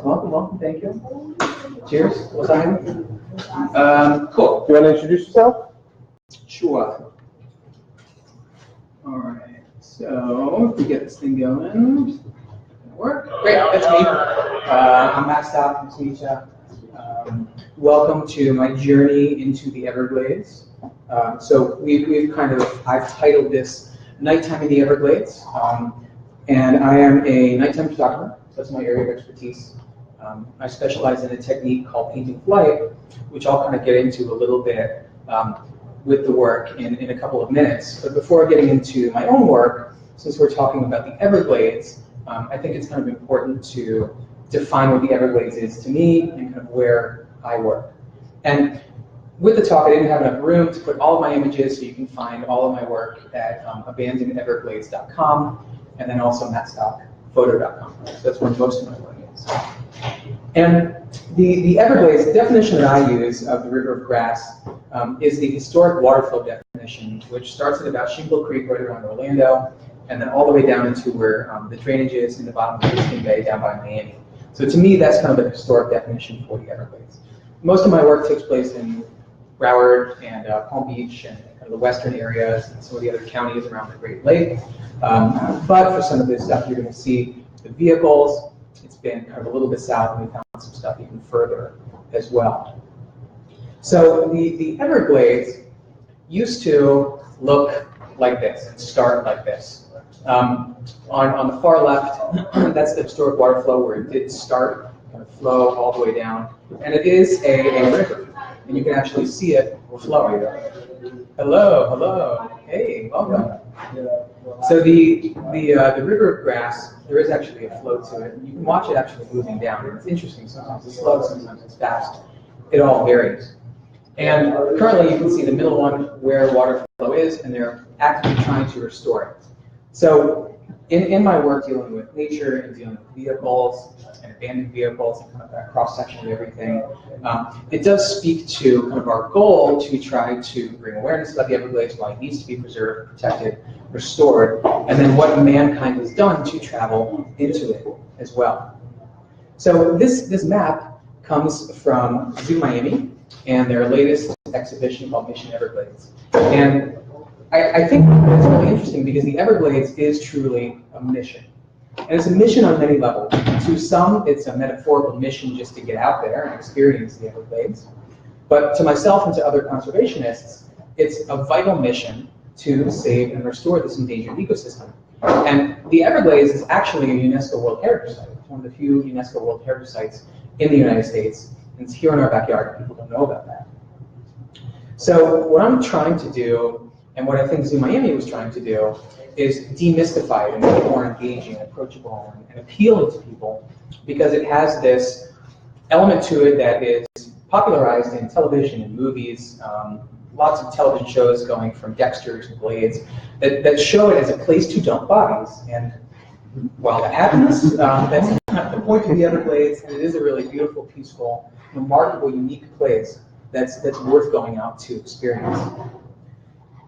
Welcome, thank you. Cheers. What's that? Cool. Do you want to introduce yourself? Sure. All right, so if we get this thing going, work. Great, that's me. I'm Matt Stock, nice to meet you. Welcome to my journey into the Everglades. So I've titled this Nighttime in the Everglades, and I am a nighttime photographer. So that's my area of expertise. I specialize in a technique called painting flight, which I'll kind of get into a little bit with the work in a couple of minutes. But before getting into my own work, since we're talking about the Everglades, I think it's kind of important to define what the Everglades is to me and kind of where I work. And with the talk, I didn't have enough room to put all of my images, so you can find all of my work at abandonedeverglades.com and then also mattstockphoto.com. So that's where most of my work is. And the Everglades, the definition that I use of the river of grass is the historic water flow definition, which starts at about Shingle Creek right around Orlando, and then all the way down into where the drainage is in the bottom of Biscayne Bay down by Miami. So to me, that's kind of the historic definition for the Everglades. Most of my work takes place in Broward and Palm Beach and kind of the western areas and some of the other counties around the Great Lake. But for some of this stuff, you're going to see the vehicles. It's been kind of a little bit south, and we found some stuff even further as well. So the Everglades used to look like this and start like this. On the far left, that's the historic water flow where it did start, kind of flow all the way down. And it is a river, and you can actually see it flowing. Hello, hey, welcome. So the river of grass, there is actually a flow to it. You can watch it actually moving down, and it's interesting. Sometimes it's slow, sometimes it's fast. It all varies. And currently you can see the middle one where water flow is, and they're actively trying to restore it. So in my work dealing with nature and dealing with vehicles and abandoned vehicles and kind of that cross-section of everything, it does speak to kind of our goal to try to bring awareness about the Everglades, why it needs to be preserved, protected, restored, and then what mankind has done to travel into it as well. So this map comes from Zoo Miami and their latest exhibition called Mission Everglades. And I think it's really interesting because the Everglades is truly a mission. And it's a mission on many levels. To some, it's a metaphorical mission just to get out there and experience the Everglades. But to myself and to other conservationists, it's a vital mission to save and restore this endangered ecosystem. And the Everglades is actually a UNESCO World Heritage Site. It's one of the few UNESCO World Heritage Sites in the United States. And it's here in our backyard, and people don't know about that. So what I'm trying to do, and what I think Zoo Miami was trying to do, is demystify it and make it more engaging, approachable, and appealing to people, because it has this element to it that is popularized in television and movies, lots of television shows going from Dexter to Blades, that show it as a place to dump bodies. And while that happens, that's not the point of the Everglades, and it is a really beautiful, peaceful, remarkable, unique place that's worth going out to experience.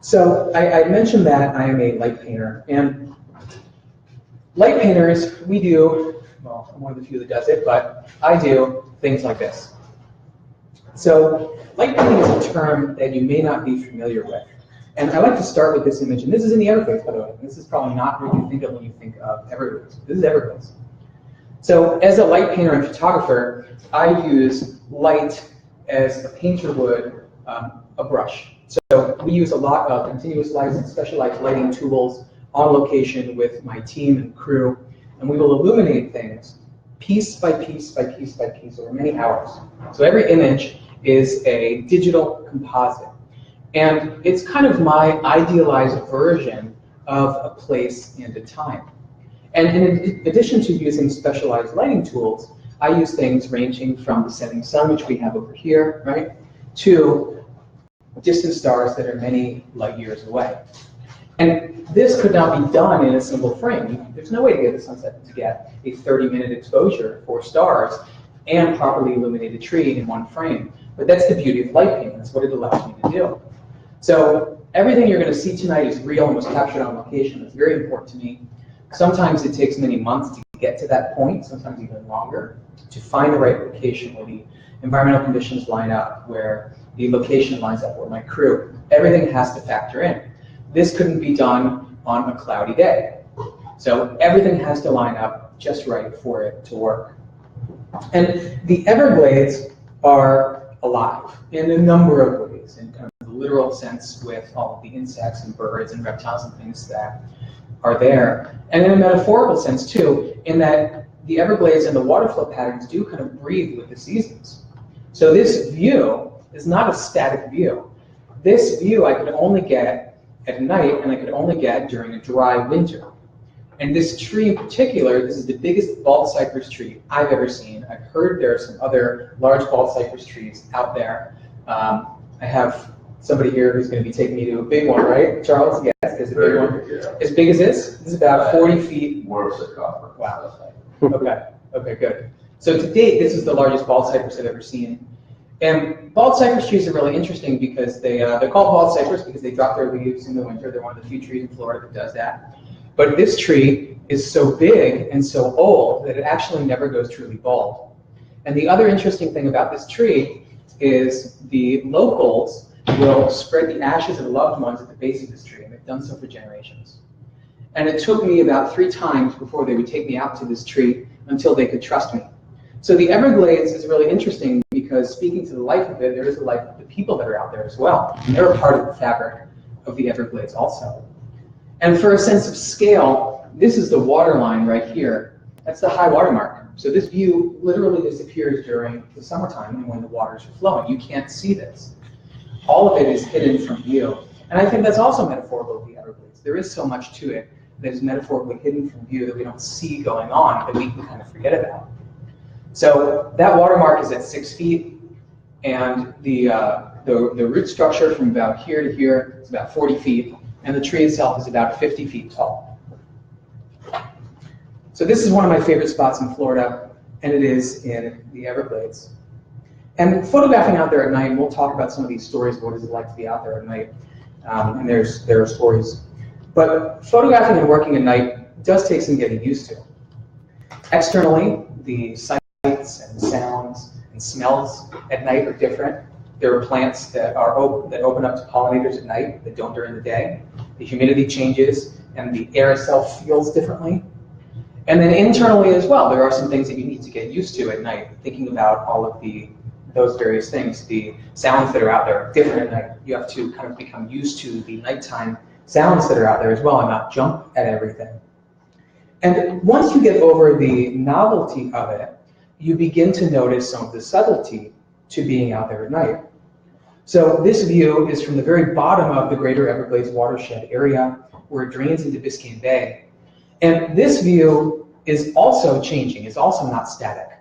So I mentioned that I am a light painter, and light painters, we do, well, I'm one of the few that does it, but I do things like this. So light painting is a term that you may not be familiar with. And I like to start with this image, and this is in the Everglades, by the way. This is probably not what you think of when you think of Everglades. This is Everglades. So as a light painter and photographer, I use light as a painter would a brush. So we use a lot of continuous lights and specialized lighting tools on location with my team and crew, and we will illuminate things piece by piece by piece by piece over many hours. So every image is a digital composite. And it's kind of my idealized version of a place and a time. And in addition to using specialized lighting tools, I use things ranging from the setting sun, which we have over here, right, to distant stars that are many light years away. And this could not be done in a single frame. There's no way to get the sunset to get a 30-minute exposure for stars and properly illuminated tree in one frame. But that's the beauty of light painting. That's what it allows me to do. So everything you're going to see tonight is real and was captured on location. It's very important to me. Sometimes it takes many months to get to that point, sometimes even longer, to find the right location where the environmental conditions line up, where the location lines up with my crew. Everything has to factor in. This couldn't be done on a cloudy day. So everything has to line up just right for it to work. And the Everglades are alive in a number of ways, in kind of the literal sense with all of the insects and birds and reptiles and things that are there, and in a metaphorical sense too, in that the Everglades and the water flow patterns do kind of breathe with the seasons. So this view is not a static view. This view I could only get at night, and I could only get during a dry winter. And this tree in particular, this is the biggest bald cypress tree I've ever seen. I've heard there are some other large bald cypress trees out there. I have somebody here who's going to be taking me to a big one, right, Charles? Yes, there's a big one. Yeah. As big as this? This is about 40 feet. More of the copper. Wow. Okay, good. So to date, this is the largest bald cypress I've ever seen. And bald cypress trees are really interesting because they're called bald cypress because they drop their leaves in the winter. They're one of the few trees in Florida that does that. But this tree is so big and so old that it actually never goes truly bald. And the other interesting thing about this tree is the locals will spread the ashes of loved ones at the base of this tree, and they've done so for generations. And it took me about 3 times before they would take me out to this tree until they could trust me. So the Everglades is really interesting because speaking to the life of it, there is the life of the people that are out there as well. And they're a part of the fabric of the Everglades also. And for a sense of scale, this is the water line right here. That's the high water mark. So this view literally disappears during the summertime and when the waters are flowing. You can't see this. All of it is hidden from view. And I think that's also metaphorical of the Everglades. There is so much to it that is metaphorically hidden from view that we don't see going on, that we can kind of forget about. So that water mark is at 6 feet, and the root structure from about here to here is about 40 feet. And the tree itself is about 50 feet tall. So this is one of my favorite spots in Florida, and it is in the Everglades. And photographing out there at night, and we'll talk about some of these stories of what is it like to be out there at night, and there are stories. But photographing and working at night does take some getting used to. Externally, the sights and sounds and smells at night are different. There are plants that open up to pollinators at night that don't during the day. The humidity changes and the air itself feels differently. And then internally as well, there are some things that you need to get used to at night, thinking about all of those various things. The sounds that are out there are different at night. You have to kind of become used to the nighttime sounds that are out there as well and not jump at everything. And once you get over the novelty of it, you begin to notice some of the subtlety to being out there at night. So this view is from the very bottom of the greater Everglades watershed area where it drains into Biscayne Bay. And this view is also changing, it's also not static,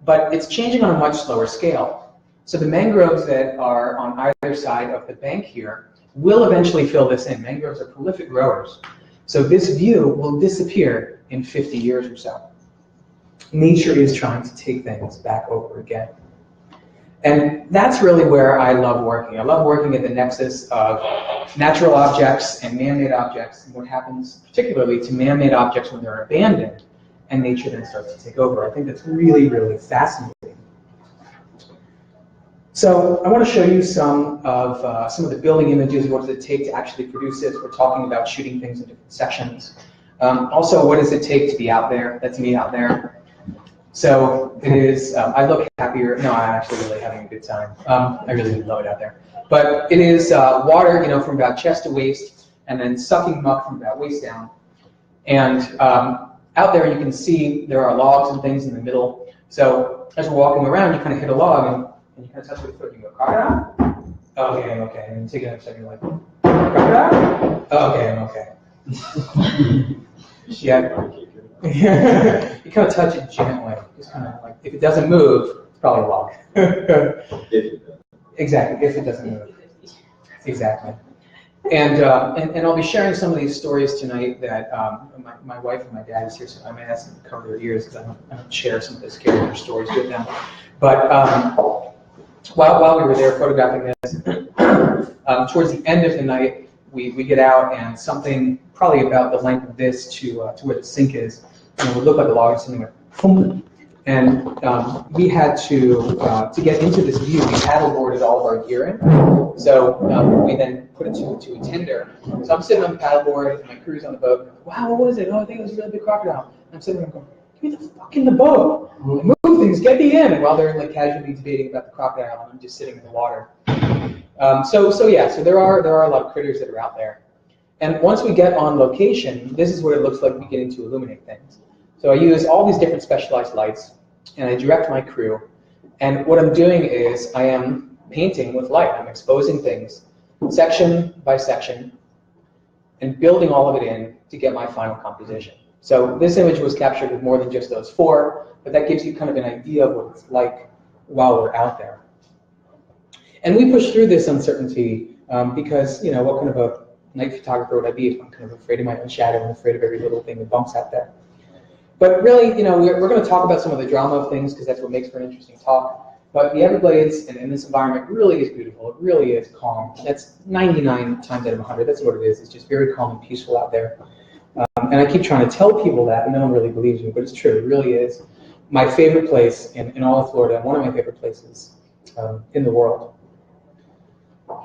but it's changing on a much slower scale. So the mangroves that are on either side of the bank here will eventually fill this in. Mangroves are prolific growers. So this view will disappear in 50 years or so. Nature is trying to take things back over again. And that's really where I love working. I love working at the nexus of natural objects and man-made objects, and what happens particularly to man-made objects when they're abandoned and nature then starts to take over. I think that's really, really fascinating. So I want to show you some of the building images. What does it take to actually produce this? We're talking about shooting things in different sections. Also, what does it take to be out there? That's me out there. So it is, I look happier. No, I'm actually really having a good time. I really do love it out there. But it is water, from about chest to waist, and then sucking muck from about waist down. And out there you can see there are logs and things in the middle. So as we're walking around, you kind of hit a log and you kind of touch it with your foot and you go, crocodile? Okay, I'm okay. And then you take another step and you're like, crocodile? Okay, I'm okay. Yeah. You kind of touch it gently, just kind of like, if it doesn't move, it's probably a log. Exactly, if it doesn't move. Exactly. And I'll be sharing some of these stories tonight that my wife and my dad is here, so I might ask them to cover their ears because I don't share some of those character stories with them. But while we were there photographing this, towards the end of the night, we get out and something probably about the length of this to where the sink is and it would look like a log sitting there. And we had to get into this view, we paddleboarded all of our gear in. So we then put it to a tender. So I'm sitting on the paddleboard, and my crew's on the boat. Wow, what was it? Oh, I think it was a really big crocodile. And I'm sitting there going, get the fuck in the boat. Move things, get me in. And while they're like casually debating about the crocodile, I'm just sitting in the water. So there are a lot of critters that are out there. And once we get on location, this is what it looks like beginning to illuminate things. So I use all these different specialized lights, and I direct my crew. And what I'm doing is I am painting with light. I'm exposing things section by section and building all of it in to get my final composition. So this image was captured with more than just those four, but that gives you kind of an idea of what it's like while we're out there. And we push through this uncertainty because, you know, what kind of a night photographer would I be if I'm kind of afraid of my own shadow and afraid of every little thing that bumps out there? But really, you know, we're going to talk about some of the drama of things because that's what makes for an interesting talk. But the Everglades and in this environment really is beautiful. It really is calm. That's 99 times out of 100. That's what it is. It's just very calm and peaceful out there. And I keep trying to tell people that, and no one really believes me, but it's true. It really is my favorite place in all of Florida, and one of my favorite places in the world.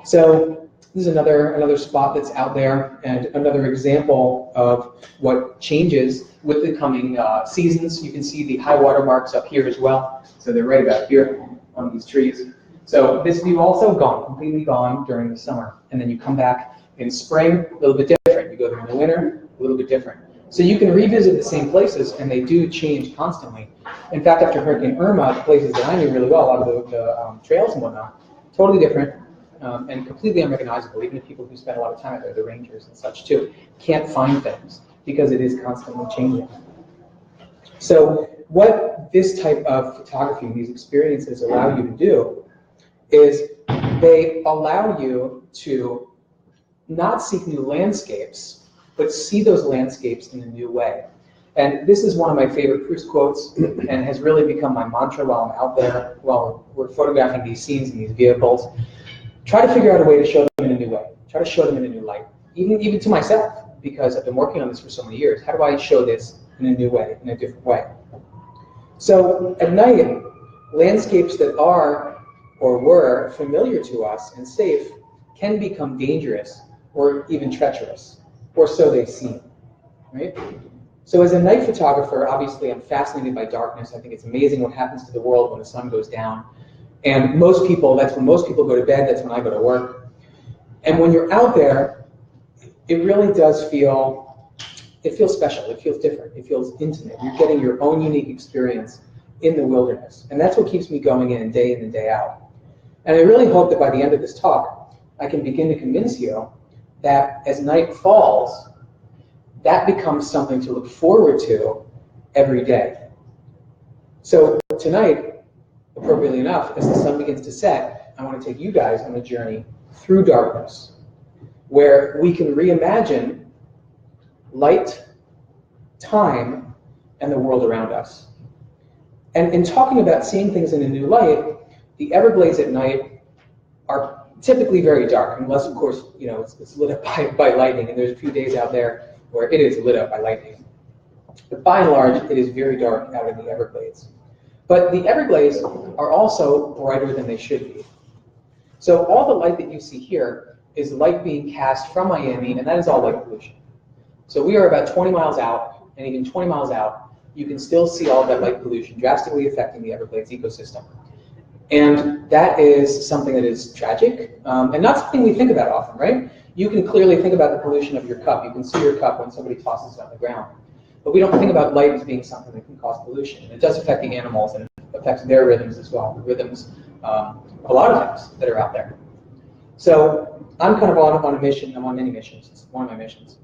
So this is another spot that's out there, and another example of what changes with the coming seasons. You can see the high water marks up here as well. So they're right about here on these trees. So this view also gone, completely gone during the summer. And then you come back in spring, a little bit different. You go there in the winter, a little bit different. So you can revisit the same places, and they do change constantly. In fact, after Hurricane Irma, the places that I knew really well, a lot of the trails and whatnot, totally different. And completely unrecognizable, even if people who spend a lot of time out there, the rangers and such too, can't find things because it is constantly changing. So what this type of photography, these experiences allow you to do is they allow you to not seek new landscapes, but see those landscapes in a new way. And this is one of my favorite Proust quotes and has really become my mantra while I'm out there, while we're photographing these scenes in these vehicles. Try to figure out a way to show them in a new way. Try to show them in a new light, even to myself, because I've been working on this for so many years. How do I show this in a new way, in a different way? So at night, landscapes that are or were familiar to us and safe can become dangerous or even treacherous, or so they seem, right? So as a night photographer, obviously I'm fascinated by darkness. I think it's amazing what happens to the world when the sun goes down. And most people, that's when most people go to bed, that's when I go to work. And when you're out there, it really does feel, it feels special, it feels different, it feels intimate. You're getting your own unique experience in the wilderness. And that's what keeps me going in and day out. And I really hope that by the end of this talk, I can begin to convince you that as night falls, that becomes something to look forward to every day. So tonight, appropriately enough, as the sun begins to set, I want to take you guys on a journey through darkness, where we can reimagine light, time, and the world around us. And in talking about seeing things in a new light, the Everglades at night are typically very dark, unless, of course, you know, it's lit up by lightning, and there's a few days out there where it is lit up by lightning. But by and large, it is very dark out in the Everglades. But the Everglades are also brighter than they should be. So all the light that you see here is light being cast from Miami, and that is all light pollution. So we are about 20 miles out, and even 20 miles out, you can still see all of that light pollution drastically affecting the Everglades ecosystem. And that is something that is tragic, and not something we think about often, right? You can clearly think about the pollution of your cup. You can see your cup when somebody tosses it on the ground. But we don't think about light as being something that can cause pollution. And it does affect the animals, and it affects their rhythms as well, the rhythms, a lot of things that are out there. So I'm kind of on a mission, I'm on many missions, it's one of my missions,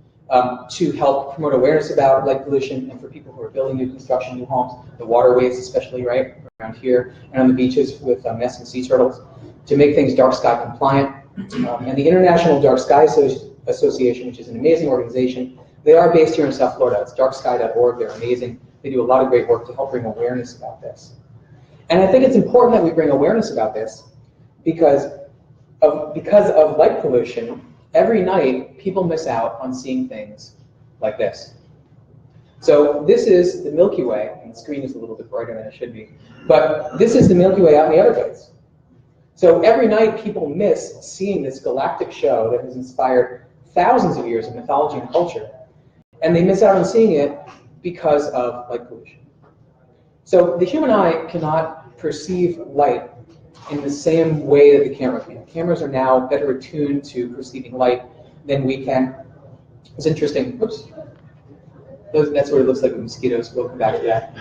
to help promote awareness about light pollution, and for people who are building new construction, new homes, the waterways especially, right, around here, and on the beaches with nesting sea turtles, to make things dark sky compliant. And the International Dark Sky Association, which is an amazing organization, they are based here in South Florida. It's darksky.org. They're amazing. They do a lot of great work to help bring awareness about this. And I think it's important that we bring awareness about this because of light pollution. Every night, people miss out on seeing things like this. So this is the Milky Way, and the screen is a little bit brighter than it should be, but this is the Milky Way out in the Everglades. So every night people miss seeing this galactic show that has inspired thousands of years of mythology and culture, and they miss out on seeing it because of light pollution. So the human eye cannot perceive light in the same way that the camera can. Cameras are now better attuned to perceiving light than we can. It's interesting. Oops. That's what it looks like with mosquitoes. We'll come back to that.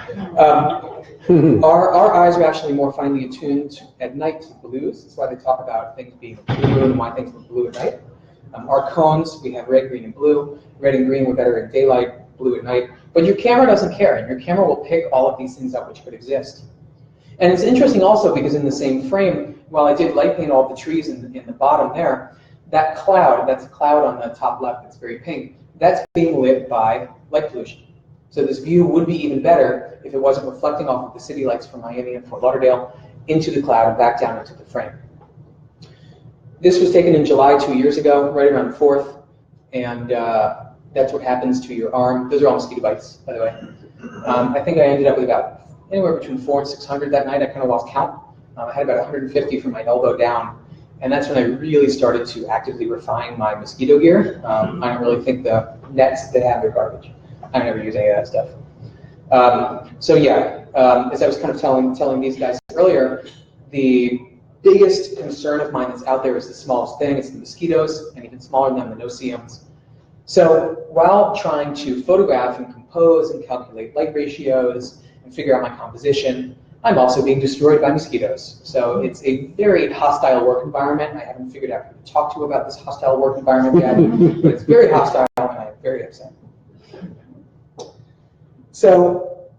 Our eyes are actually more finely attuned at night to blues. That's why they talk about things being blue and why things look blue at night. Our cones, we have red, green, and blue. Red and green were better in daylight, blue at night. But your camera doesn't care, and your camera will pick all of these things up which could exist. And it's interesting also because in the same frame, while I did light paint all the trees in the bottom there, that cloud, that's a cloud on the top left that's very pink, that's being lit by light pollution. So this view would be even better if it wasn't reflecting off of the city lights from Miami and Fort Lauderdale into the cloud and back down into the frame. This was taken in July 2 years ago, right around the 4th, and that's what happens to your arm. Those are all mosquito bites, by the way. I think I ended up with about anywhere between 400 and 600 that night. I kind of lost count. I had about 150 from my elbow down, and that's when I really started to actively refine my mosquito gear. I don't really think the nets they have are garbage. I never use any of that stuff. So yeah, as I was kind of telling these guys earlier, the biggest concern of mine that's out there is the smallest thing. It's the mosquitoes, and even smaller than them, the no-see-ums. So while trying to photograph and compose and calculate light ratios and figure out my composition, I'm also being destroyed by mosquitoes. So it's a very hostile work environment. I haven't figured out who to talk to about this hostile work environment yet, but it's very hostile and I'm very upset. So,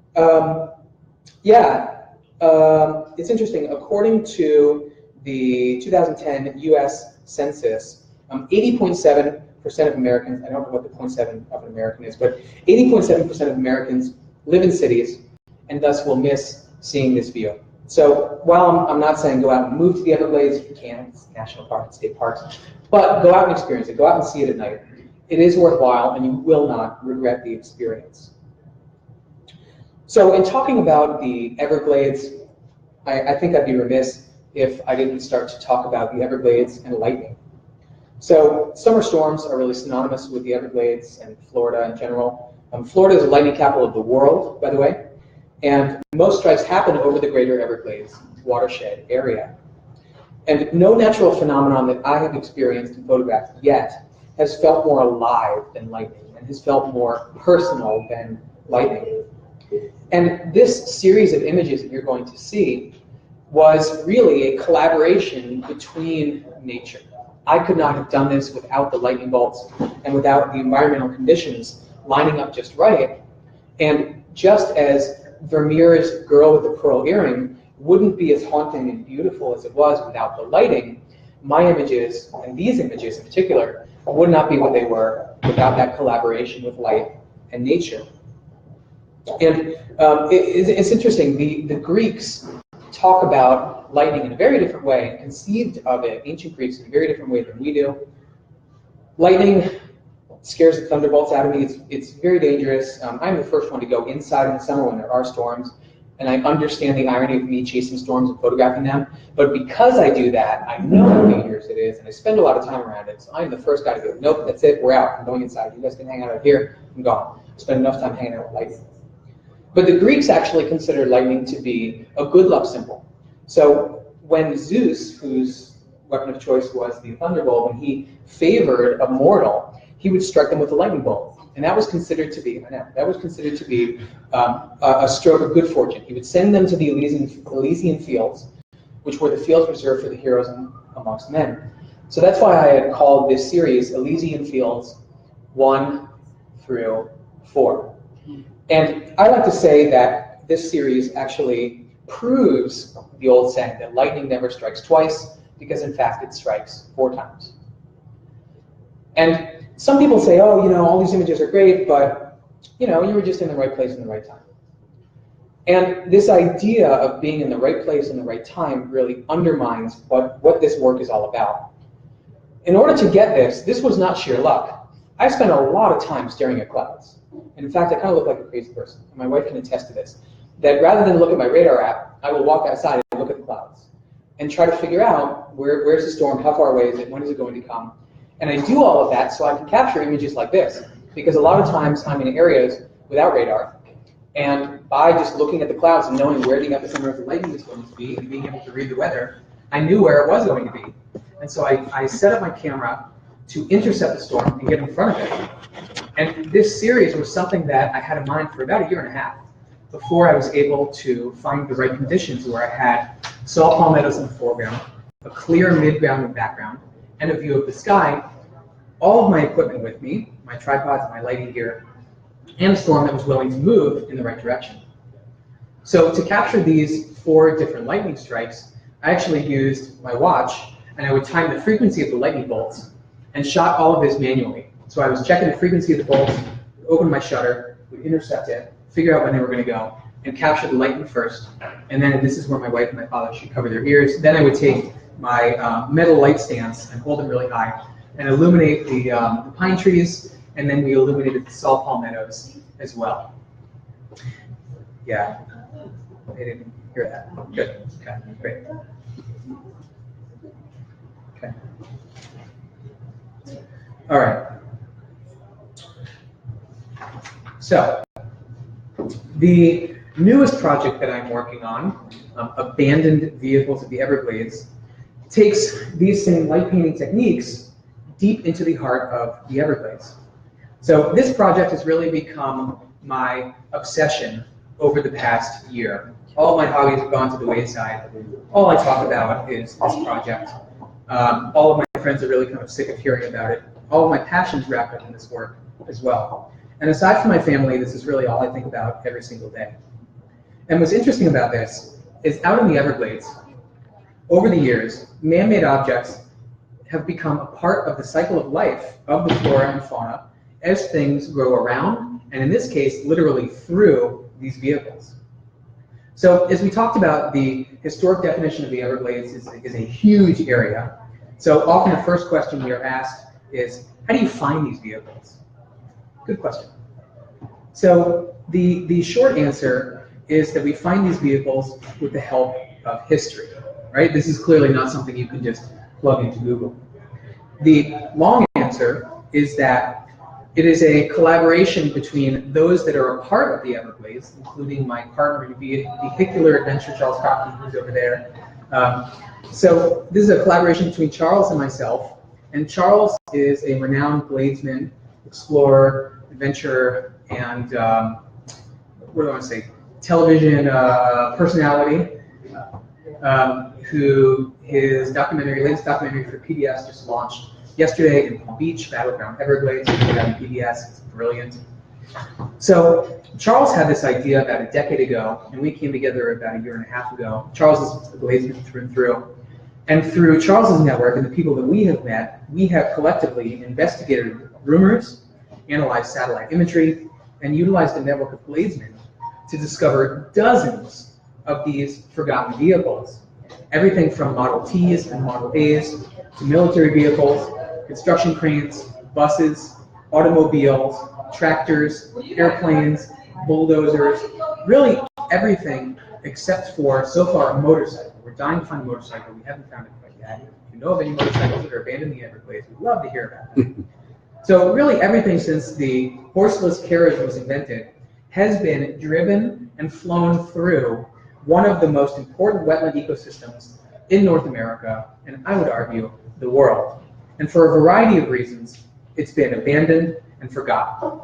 it's interesting. According to the 2010 US Census, 80.7% of Americans, I don't know what the 0.7 of an American is, but 80.7% of Americans live in cities and thus will miss seeing this view. So while I'm not saying go out and move to the Everglades, if you can, it's national parks, state parks, but go out and experience it, go out and see it at night. It is worthwhile and you will not regret the experience. So in talking about the Everglades, I think I'd be remiss if I didn't start to talk about the Everglades and lightning. So summer storms are really synonymous with the Everglades and Florida in general. Florida is the lightning capital of the world, by the way, and most strikes happen over the greater Everglades watershed area. And no natural phenomenon that I have experienced and photographed yet has felt more alive than lightning and has felt more personal than lightning. And this series of images that you're going to see was really a collaboration between nature. I could not have done this without the lightning bolts and without the environmental conditions lining up just right. And just as Vermeer's Girl with the Pearl Earring wouldn't be as haunting and beautiful as it was without the lighting, my images, and these images in particular, would not be what they were without that collaboration with light and nature. And it's interesting, the Greeks talk about lightning in a very different way, conceived of it, ancient Greeks, in a very different way than we do. Lightning scares the thunderbolts out of me. It's very dangerous. I'm the first one to go inside in the summer when there are storms, and I understand the irony of me chasing storms and photographing them. But because I do that, I know how dangerous it is, and I spend a lot of time around it. So I'm the first guy to go, nope, that's it, we're out. I'm going inside. You guys can hang out here. I'm gone. I spend enough time hanging out with lightning. But the Greeks actually considered lightning to be a good luck symbol. So when Zeus, whose weapon of choice was the thunderbolt, when he favored a mortal, he would strike them with a lightning bolt. And that was considered to be, a stroke of good fortune. He would send them to the Elysian fields, which were the fields reserved for the heroes amongst men. So that's why I had called this series Elysian Fields 1 through 4. And I like to say that this series actually proves the old saying that lightning never strikes twice, because in fact it strikes 4 times. And some people say, oh, all these images are great, but you were just in the right place in the right time. And this idea of being in the right place in the right time really undermines what this work is all about. In order to get this was not sheer luck. I spent a lot of time staring at clouds. And in fact, I kind of look like a crazy person. And my wife can attest to this. That rather than look at my radar app, I will walk outside and look at the clouds and try to figure out where's the storm, how far away is it, when is it going to come. And I do all of that so I can capture images like this. Because a lot of times I'm in areas without radar, and by just looking at the clouds and knowing where the epicenter of the lightning is going to be and being able to read the weather, I knew where it was going to be. And so I set up my camera to intercept the storm and get in front of it. And this series was something that I had in mind for about a year and a half before I was able to find the right conditions where I had saw palmettos in the foreground, a clear midground and background, and a view of the sky, all of my equipment with me, my tripods, my lighting gear, and a storm that was willing to move in the right direction. So to capture these 4 different lightning strikes, I actually used my watch, and I would time the frequency of the lightning bolts and shot all of this manually. So I was checking the frequency of the bolts, open my shutter, would intercept it, figure out when they were going to go, and capture the lightning first. And then this is where my wife and my father should cover their ears. Then I would take my metal light stands and hold them really high and illuminate the pine trees, and then we illuminated the saw palmettos as well. Yeah, they didn't hear that. Good. Okay, great. Okay. All right. So, the newest project that I'm working on, Abandoned Vehicles of the Everglades, takes these same light painting techniques deep into the heart of the Everglades. So this project has really become my obsession over the past year. All my hobbies have gone to the wayside. All I talk about is this project. All of my friends are really kind of sick of hearing about it. All of my passions wrapped up in this work as well. And aside from my family, this is really all I think about every single day. And what's interesting about this is out in the Everglades, over the years, man-made objects have become a part of the cycle of life of the flora and fauna as things grow around, and in this case, literally through these vehicles. So as we talked about, the historic definition of the Everglades is a huge area. So often the first question we are asked is, how do you find these vehicles? Good question. So the short answer is that we find these vehicles with the help of history, right? This is clearly not something you can just plug into Google. The long answer is that it is a collaboration between those that are a part of the Everglades, including my partner in vehicular adventure, Charles Cochran, who's over there. So this is a collaboration between Charles and myself. And Charles is a renowned Gladesman, explorer, adventurer, and what do I want to say? Television personality, who his latest documentary for PBS just launched yesterday in Palm Beach, Battleground Everglades. You can get on PBS, it's brilliant. So Charles had this idea about a decade ago, and we came together about a year and a half ago. Charles is a Gladesman through and through. And through Charles's network and the people that we have met, we have collectively investigated rumors, analyzed satellite imagery, and utilized a network of Gladesmen to discover dozens of these forgotten vehicles. Everything from Model Ts and Model As to military vehicles, construction cranes, buses, automobiles, tractors, airplanes, bulldozers, really everything except for, so far, a motorcycle. We're dying to find a motorcycle. We haven't found it quite yet. If you know of any motorcycles that are abandoned in the Everglades, we'd love to hear about them. So really everything since the horseless carriage was invented has been driven and flown through one of the most important wetland ecosystems in North America, and I would argue, the world. And for a variety of reasons, it's been abandoned and forgotten.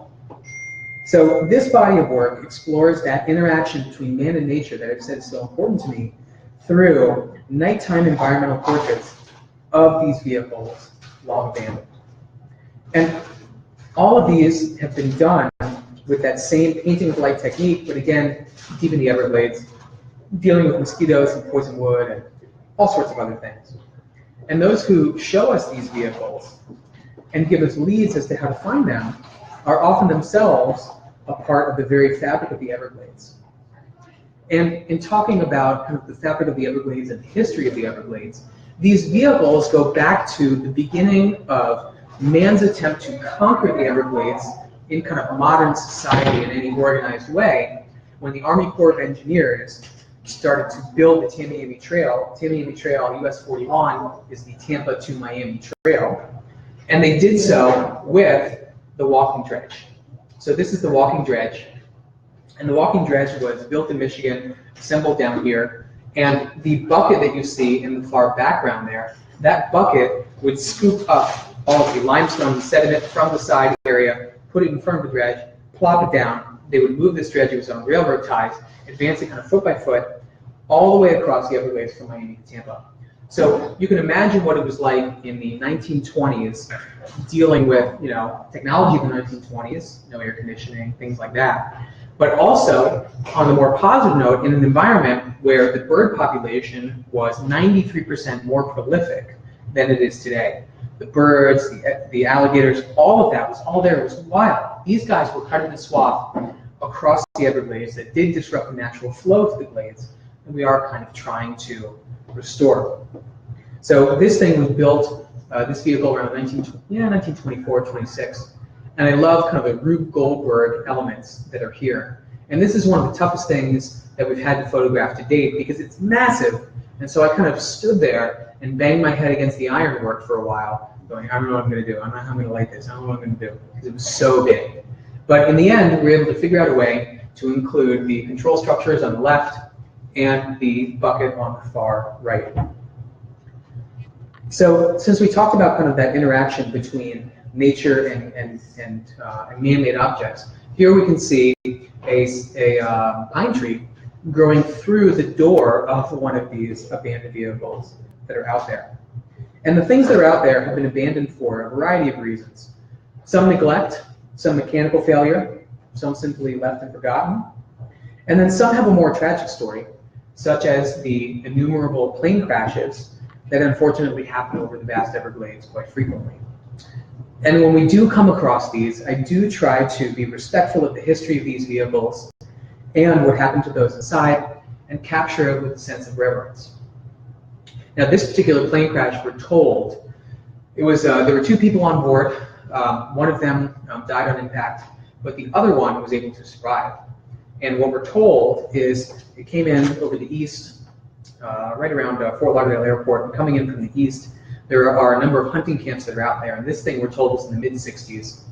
So this body of work explores that interaction between man and nature that I've said is so important to me through nighttime environmental portraits of these vehicles long abandoned. And all of these have been done with that same painting of light technique, but again, deep in the Everglades, dealing with mosquitoes and poison wood and all sorts of other things. And those who show us these vehicles and give us leads as to how to find them are often themselves a part of the very fabric of the Everglades. And in talking about kind of the fabric of the Everglades and the history of the Everglades, these vehicles go back to the beginning of man's attempt to conquer the Everglades in kind of modern society in any organized way, when the Army Corps of Engineers started to build the Tamiami Trail, US 41 is the Tampa to Miami Trail, and they did so with the walking dredge. So this is the walking dredge, and the walking dredge was built in Michigan, assembled down here, and the bucket that you see in the far background there, that bucket would scoop up all of the limestone and sediment from the side area, put it in front of the dredge, plop it down. They would move this dredge, it was on railroad ties, advance it kind of foot by foot, all the way across the Everglades from Miami to Tampa. So you can imagine what it was like in the 1920s, dealing with, you know, technology in the 1920s, no air conditioning, things like that. But also, on the more positive note, in an environment where the bird population was 93% more prolific than it is today. The birds, the alligators, all of that was all there. It was wild. These guys were cutting a swath across the Everglades that did disrupt the natural flow to the glades, and we are kind of trying to restore. So this thing was built, this vehicle around 1924, 26, and I love kind of the Rube Goldberg elements that are here. And this is one of the toughest things that we've had to photograph to date because it's massive, and so I kind of stood there and banged my head against the ironwork for a while, going, I don't know what I'm going to do. I don't know how I'm going to light this. I don't know what I'm going to do, because it was so big. But in the end, we were able to figure out a way to include the control structures on the left and the bucket on the far right. So since we talked about kind of that interaction between nature and man-made objects, here we can see a pine tree growing through the door of one of these abandoned vehicles that are out there. And the things that are out there have been abandoned for a variety of reasons. Some neglect, some mechanical failure, some simply left and forgotten. And then some have a more tragic story, such as the innumerable plane crashes that unfortunately happen over the vast Everglades quite frequently. And when we do come across these, I do try to be respectful of the history of these vehicles and what happened to those inside, and capture it with a sense of reverence. Now, this particular plane crash, we're told, it was there were two people on board. One of them died on impact, but the other one was able to survive. And what we're told is it came in over the east, right around Fort Lauderdale Airport, and coming in from the east, there are a number of hunting camps that are out there, and this thing, we're told, was in the mid-60s.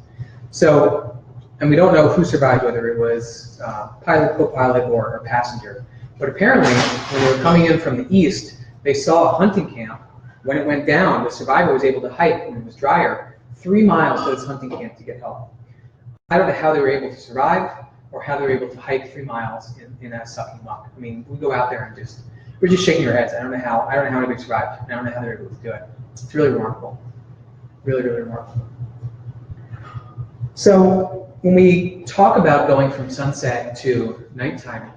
So, and we don't know who survived, whether it was pilot, co-pilot, or passenger. But apparently, when they were coming in from the east, they saw a hunting camp. When it went down, the survivor was able to hike, when it was drier, 3 miles to this hunting camp to get help. I don't know how they were able to survive, or how they were able to hike 3 miles in that sucking muck. I mean, we go out there and we're just shaking our heads. I don't know how anybody survived. I don't know how they're able to do it. It's really remarkable. Really, really remarkable. So when we talk about going from sunset to nighttime,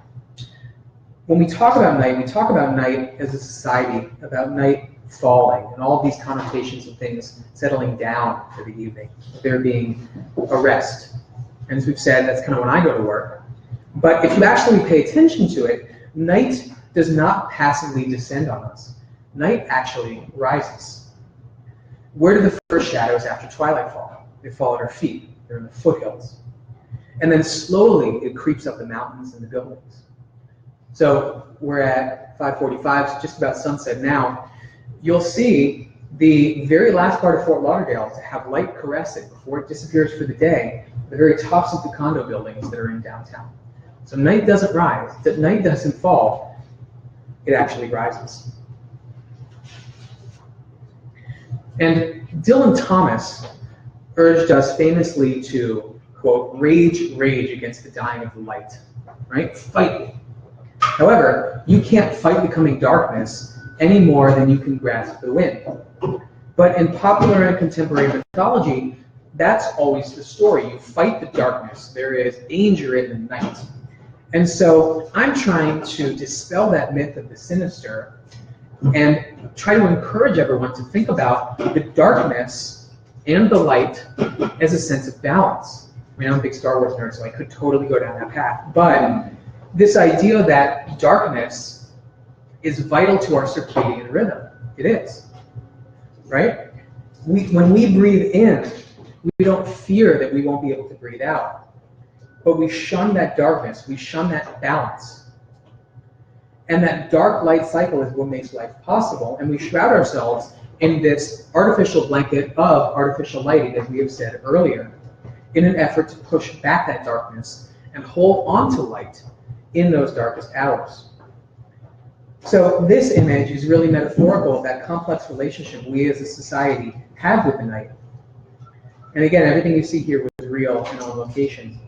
when we talk about night as a society, about night falling, and all of these connotations of things settling down for the evening, there being a rest. And as we've said, that's kind of when I go to work. But if you actually pay attention to it, night does not passively descend on us. Night actually rises. Where do the first shadows after twilight fall? They fall at our feet. They're in the foothills. And then slowly it creeps up the mountains and the buildings. So we're at 5:45, so just about sunset now. You'll see the very last part of Fort Lauderdale to have light caress it before it disappears for the day, the very tops of the condo buildings that are in downtown. So night doesn't rise, night doesn't fall, it actually rises. And Dylan Thomas urged us famously to, quote, rage against the dying of the light, right? Fight. However, you can't fight the coming darkness any more than you can grasp the wind. But in popular and contemporary mythology, that's always the story. You fight the darkness. There is danger in the night. And so I'm trying to dispel that myth of the sinister and try to encourage everyone to think about the darkness and the light as a sense of balance. I mean, I'm a big Star Wars nerd, so I could totally go down that path. But this idea that darkness is vital to our circadian rhythm. It is, right? When we breathe in, We don't fear that we won't be able to breathe out. But we shun that darkness. We shun that balance. And that dark light cycle is what makes life possible. And we shroud ourselves in this artificial blanket of artificial lighting, as we have said earlier, in an effort to push back that darkness and hold on to light in those darkest hours. So this image is really metaphorical of that complex relationship we as a society have with the night. And again, everything you see here was real and on location.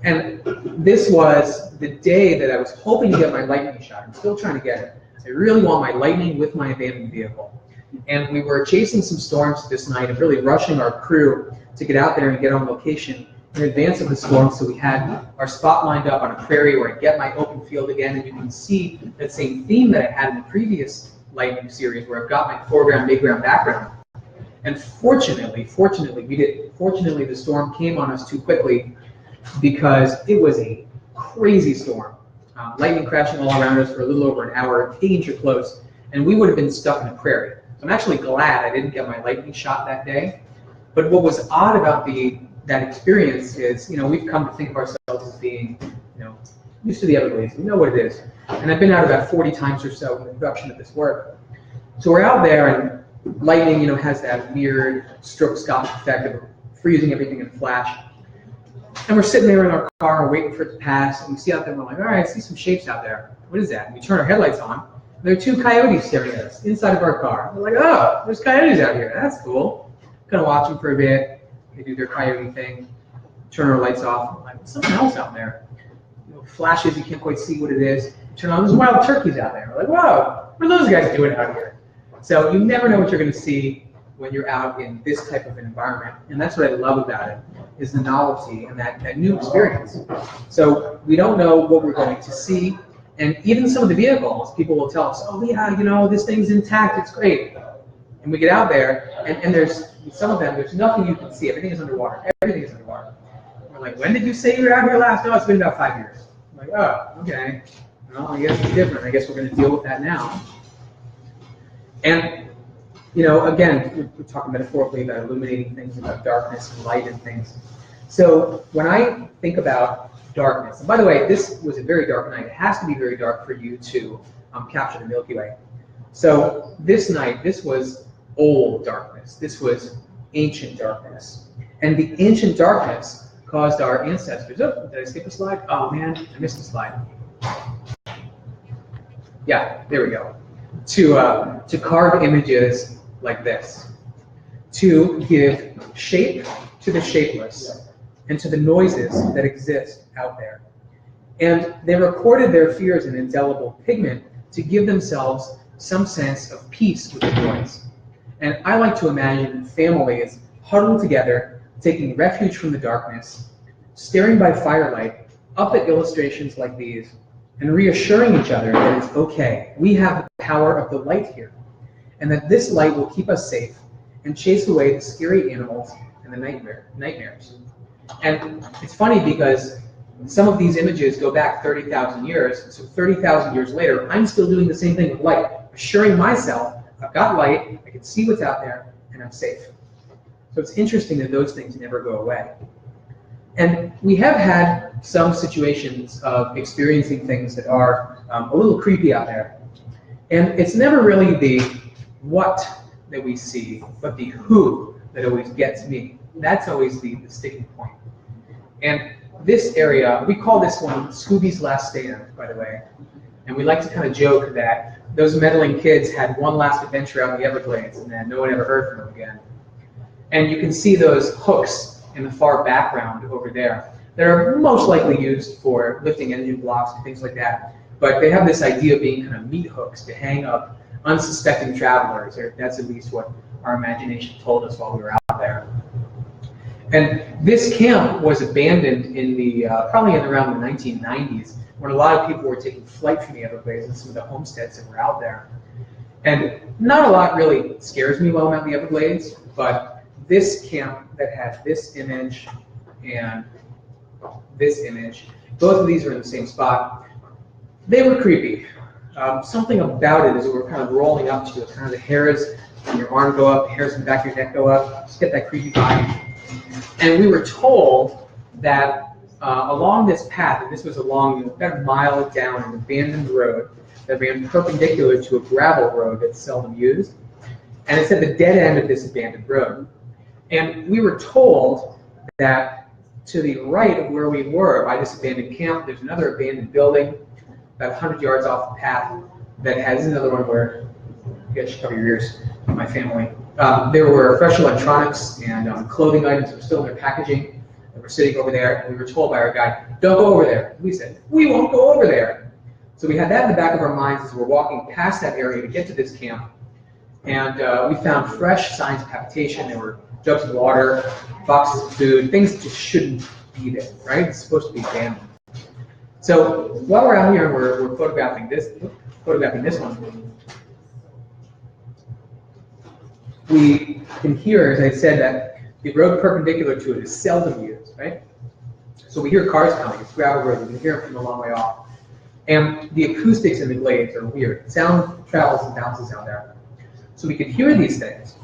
And this was the day that I was hoping to get my lightning shot. I'm still trying to get it. I really want my lightning with my abandoned vehicle. And we were chasing some storms this night and really rushing our crew to get out there and get on location in advance of the storm. So we had our spot lined up on a prairie where I get my open field again. And you can see that same theme that I had in the previous lightning series where I've got my foreground, midground, background. And fortunately, we did. Fortunately, the storm came on us too quickly because it was a crazy storm. Lightning crashing all around us for a little over an hour, danger close, and we would have been stuck in a prairie. So I'm actually glad I didn't get my lightning shot that day. But what was odd about that experience is, we've come to think of ourselves as being, used to the Everglades. We know what it is. And I've been out about 40 times or so in the production of this work. So we're out there, and lightning, has that weird stroboscopic effect of freezing everything in a flash. And we're sitting there in our car, waiting for it to pass, and we see out there, and we're like, all right, I see some shapes out there. What is that? And we turn our headlights on, and there are 2 coyotes staring at us inside of our car. We're like, oh, there's coyotes out here. That's cool. Gonna watch them for a bit. They do their coyote thing. Turn our lights off. We're like, there's something else out there. Flashes, you can't quite see what it is. Turn on, there's wild turkeys out there. We're like, whoa, what are those guys doing out here? So you never know what you're gonna see when you're out in this type of an environment. And that's what I love about it, is the novelty and that new experience. So we don't know what we're going to see. And even some of the vehicles, people will tell us, oh yeah, this thing's intact, it's great. And we get out there, and there's some of them, there's nothing you can see. Everything is underwater. Everything is underwater. We're like, when did you say you were out here last? Oh, it's been about 5 years. I'm like, oh, okay. Well, I guess it's different. I guess we're going to deal with that now. And again, we're talking metaphorically about illuminating things, about darkness and light and things. So when I think about darkness, and by the way, this was a very dark night. It has to be very dark for you to capture the Milky Way. So this night, this was old darkness. This was ancient darkness. And the ancient darkness caused our ancestors, oh, did I skip a slide? Oh man, I missed a slide. Yeah, there we go. To carve images like this, to give shape to the shapeless and to the noises that exist out there. And they recorded their fears in indelible pigment to give themselves some sense of peace with the noise. And I like to imagine families huddled together, taking refuge from the darkness, staring by firelight up at illustrations like these, and reassuring each other that it's okay. We have the power of the light here, and that this light will keep us safe and chase away the scary animals and the nightmares. And it's funny because some of these images go back 30,000 years, so 30,000 years later, I'm still doing the same thing with light, assuring myself I've got light, I can see what's out there, and I'm safe. So it's interesting that those things never go away. And we have had some situations of experiencing things that are a little creepy out there. And it's never really the what that we see, but the who that always gets me. That's always the sticking point. And this area, we call this one Scooby's Last Stand, by the way. And we like to kind of joke that those meddling kids had one last adventure out in the Everglades, and then no one ever heard from them again. And you can see those hooks in the far background over there. They're most likely used for lifting engine blocks and things like that. But they have this idea of being kind of meat hooks to hang up unsuspecting travelers, or that's at least what our imagination told us while we were out there. And this camp was abandoned in the probably in around the 1990s, when a lot of people were taking flight from the Everglades and some of the homesteads that were out there. And not a lot really scares me while I'm out in the Everglades, but this camp that had this image and this image, both of these are in the same spot. They were creepy. Something about it as we were kind of rolling up to it, kind of the hairs and your arm go up, the hairs in the back of your neck go up, just get that creepy vibe. And we were told that along this path, and this was along about a mile down an abandoned road that ran perpendicular to a gravel road that's seldom used, and it's at the dead end of this abandoned road. And we were told that to the right of where we were, by this abandoned camp, there's another abandoned building about 100 yards off the path that has another one where, you guys should cover your ears, my family. There were fresh electronics and clothing items that were still in their packaging that were sitting over there, and we were told by our guide, don't go over there. We said, we won't go over there. So we had that in the back of our minds as we're walking past that area to get to this camp, and we found fresh signs of habitation. There were jugs of water, boxes of food, things that just shouldn't be there, right? It's supposed to be abandoned. So while we're out here and we're photographing this one, we can hear, as I said, that the road perpendicular to it is seldom used, right? So we hear cars coming. It's gravel road. We can hear it from a long way off. And the acoustics in the glades are weird. Sound travels and bounces out there. So we could hear these things.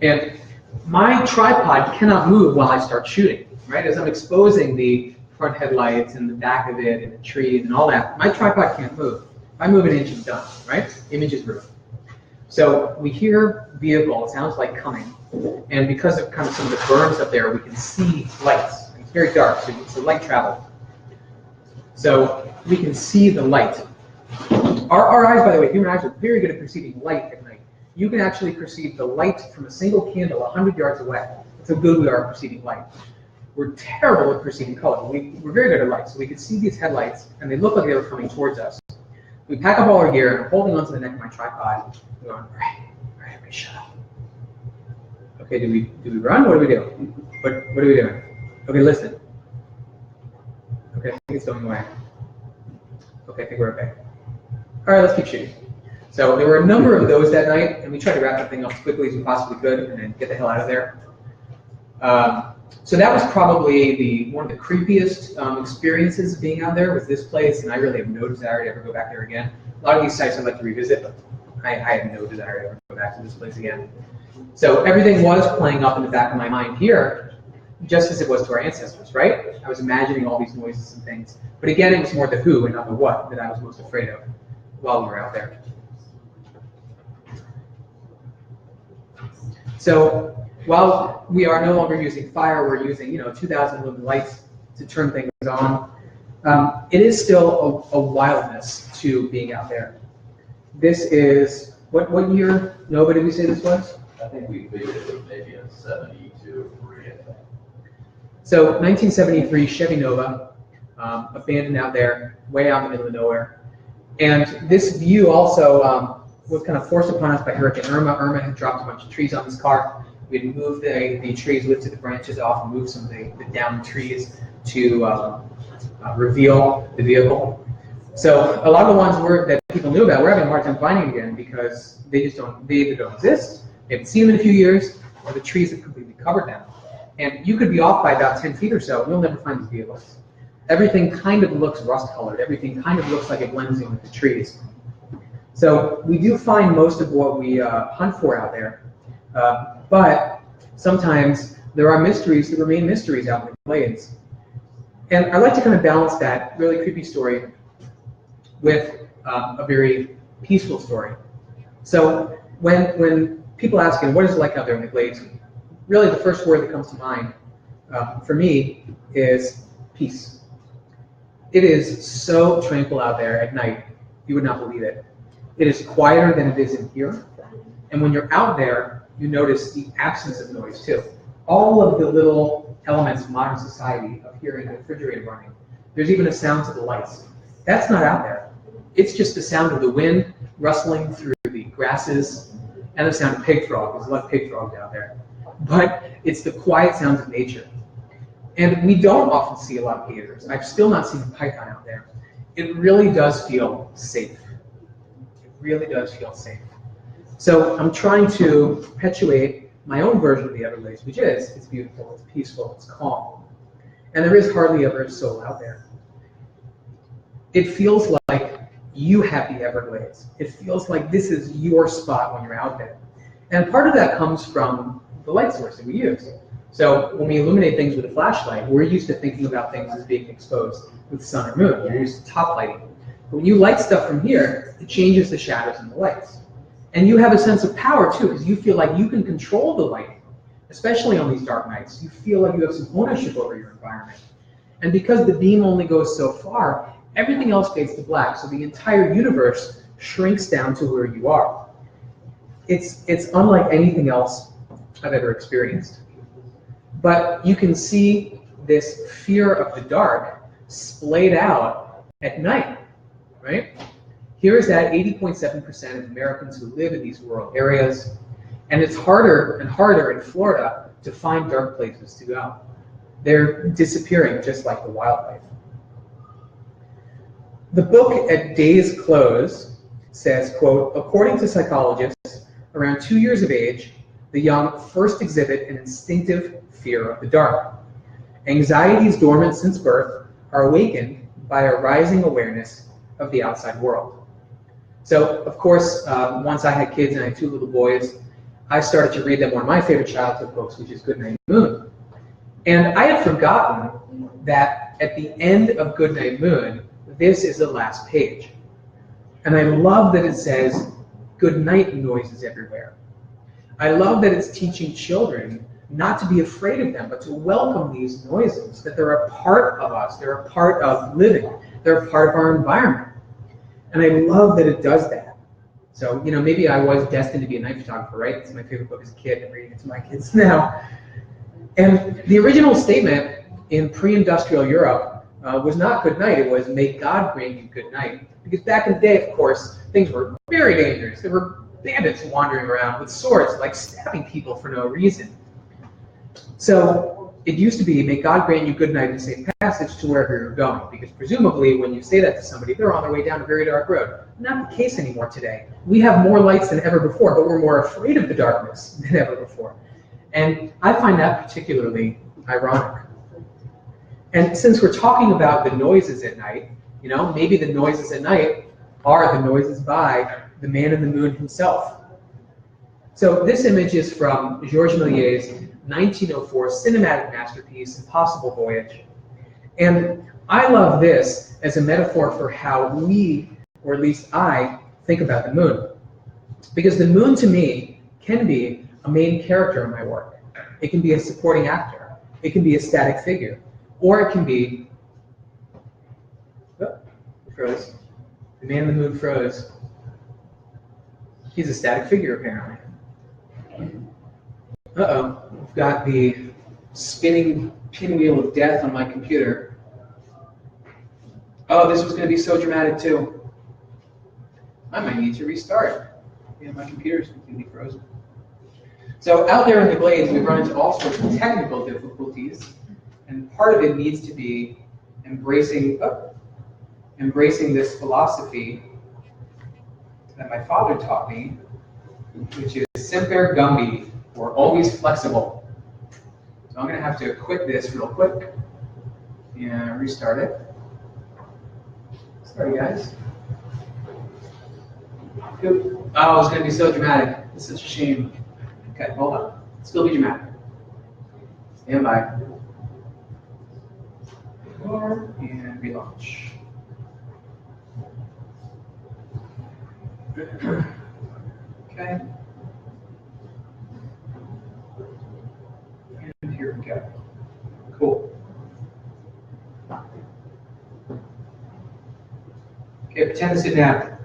And my tripod cannot move while I start shooting, right? As I'm exposing the front headlights and the back of it and the trees and all that, my tripod can't move. If I move an inch, I'm done, right? Image is ruined. So we hear vehicle, it sounds like coming, and because of kind of some of the berms up there, we can see lights. It's very dark, so it's a light travel. So we can see the light. Our eyes, by the way, human eyes are very good at perceiving light at night. You can actually perceive the light from a single candle 100 yards away. That's how good we are at perceiving light. We're terrible at perceiving color. We're very good at light, so we could see these headlights, and they look like they were coming towards us. We pack up all our gear, and I'm holding onto the neck of my tripod. We're going, all right, everybody shut up. Okay, do we run? What do we do? What are we doing? Okay, listen. Okay, I think it's going away. Okay, I think we're okay. All right, let's keep shooting. So there were a number of those that night, and we tried to wrap everything up as quickly as we possibly could and then get the hell out of there. So that was probably one of the creepiest experiences of being out there was this place, and I really have no desire to ever go back there again. A lot of these sites I'd like to revisit, but I have no desire to ever go back to this place again. So everything was playing up in the back of my mind here, just as it was to our ancestors, right? I was imagining all these noises and things. But again, it was more the who and not the what that I was most afraid of while we were out there. So while we are no longer using fire, we're using 2,000 lumen lights to turn things on. It is still a wildness to being out there. This is what year? Nova, did we say this was? I think we figured it was maybe in 72 or 3, I think. So 1973 Chevy Nova, abandoned out there, way out in the middle of nowhere. And this view also was kind of forced upon us by Hurricane Irma. Irma had dropped a bunch of trees on this car. We had moved the trees, lifted the branches off, and moved some of the downed trees to reveal the vehicle. So a lot of the ones that people knew about, we're having a hard time finding again because they either don't exist, they haven't seen them in a few years, or the trees have completely covered them. And you could be off by about 10 feet or so, and you'll never find these vehicles. Everything kind of looks rust-colored. Everything kind of looks like it blends in with the trees. So we do find most of what we hunt for out there, but sometimes there are mysteries that remain mysteries out in the glades. And I like to kind of balance that really creepy story with a very peaceful story. So when people ask, what is it like out there in the glades, really the first word that comes to mind for me is peace. It is so tranquil out there at night, you would not believe it. It is quieter than it is in here. And when you're out there, you notice the absence of noise too. All of the little elements of modern society of hearing a refrigerator running. There's even a sound to the lights. That's not out there. It's just the sound of the wind rustling through the grasses and the sound of pig frog. There's a lot of pig frogs out there. But it's the quiet sounds of nature. And we don't often see a lot of gators. I've still not seen a python out there. It really does feel safe. It really does feel safe. So I'm trying to perpetuate my own version of the Everglades, which is, it's beautiful, it's peaceful, it's calm. And there is hardly ever a soul out there. It feels like you have the Everglades. It feels like this is your spot when you're out there. And part of that comes from the light source that we use. So when we illuminate things with a flashlight, we're used to thinking about things as being exposed with the sun or moon. We're used to top lighting. But when you light stuff from here, it changes the shadows and the lights. And you have a sense of power too, because you feel like you can control the lighting, especially on these dark nights. You feel like you have some ownership over your environment. And because the beam only goes so far, everything else fades to black, so the entire universe shrinks down to where you are. It's unlike anything else I've ever experienced. But you can see this fear of the dark splayed out at night, right? Here is that 80.7% of Americans who live in these rural areas, and it's harder and harder in Florida to find dark places to go. They're disappearing just like the wildlife. The book at day's close says, quote, according to psychologists, around 2 years of age, the young first exhibit an instinctive fear of the dark. Anxieties dormant since birth are awakened by a rising awareness of the outside world. So, of course, once I had kids and I had 2 little boys, I started to read them one of my favorite childhood books, which is Goodnight Moon. And I had forgotten that at the end of Goodnight Moon, this is the last page. And I love that it says, goodnight noises everywhere. I love that it's teaching children not to be afraid of them, but to welcome these noises, that they're a part of us, they're a part of living, they're a part of our environment. And I love that it does that. So, you know, maybe I was destined to be a night photographer, right? It's my favorite book as a kid, and reading it to my kids now. And the original statement in pre-industrial Europe was not good night, it was may God grant you good night. Because back in the day, of course, things were very dangerous. There were bandits wandering around with swords, like stabbing people for no reason. So it used to be, may God grant you good night and safe passage to wherever you're going. Because presumably when you say that to somebody, they're on their way down a very dark road. Not the case anymore today. We have more lights than ever before, but we're more afraid of the darkness than ever before. And I find that particularly ironic. And since we're talking about the noises at night, you know, maybe the noises at night are the noises by the man in the moon himself. So this image is from Georges Méliès's 1904 cinematic masterpiece, Impossible Voyage. And I love this as a metaphor for how we, or at least I, think about the moon. Because the moon to me can be a main character in my work. It can be a supporting actor. It can be a static figure. Or it can be, oh, froze. The man in the moon froze. He's a static figure, apparently. Uh-oh, I've got the spinning pinwheel of death on my computer. Oh, this was going to be so dramatic too. I might need to restart. Yeah, my computer is completely frozen. So out there in the glades, we run into all sorts of technical difficulties, and part of it needs to be embracing this philosophy that my father taught me, which is semper gumbi, or always flexible. So I'm going to have to quit this real quick and restart it. Sorry, guys. Oop. Oh, it's going to be so dramatic. It's such a shame. Okay, hold on. Still be dramatic. Stand by. And relaunch. Okay. And here we go. Cool. Okay, pretend to sit down.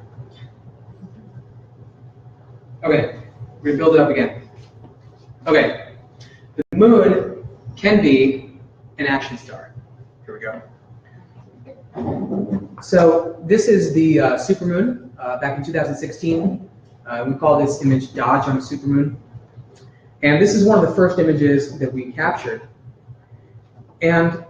Okay, we're going to build it up again. Okay, the moon can be an action star. Here we go. So this is the supermoon back in 2016. We call this image Dodge on a supermoon. And this is one of the first images that we captured. And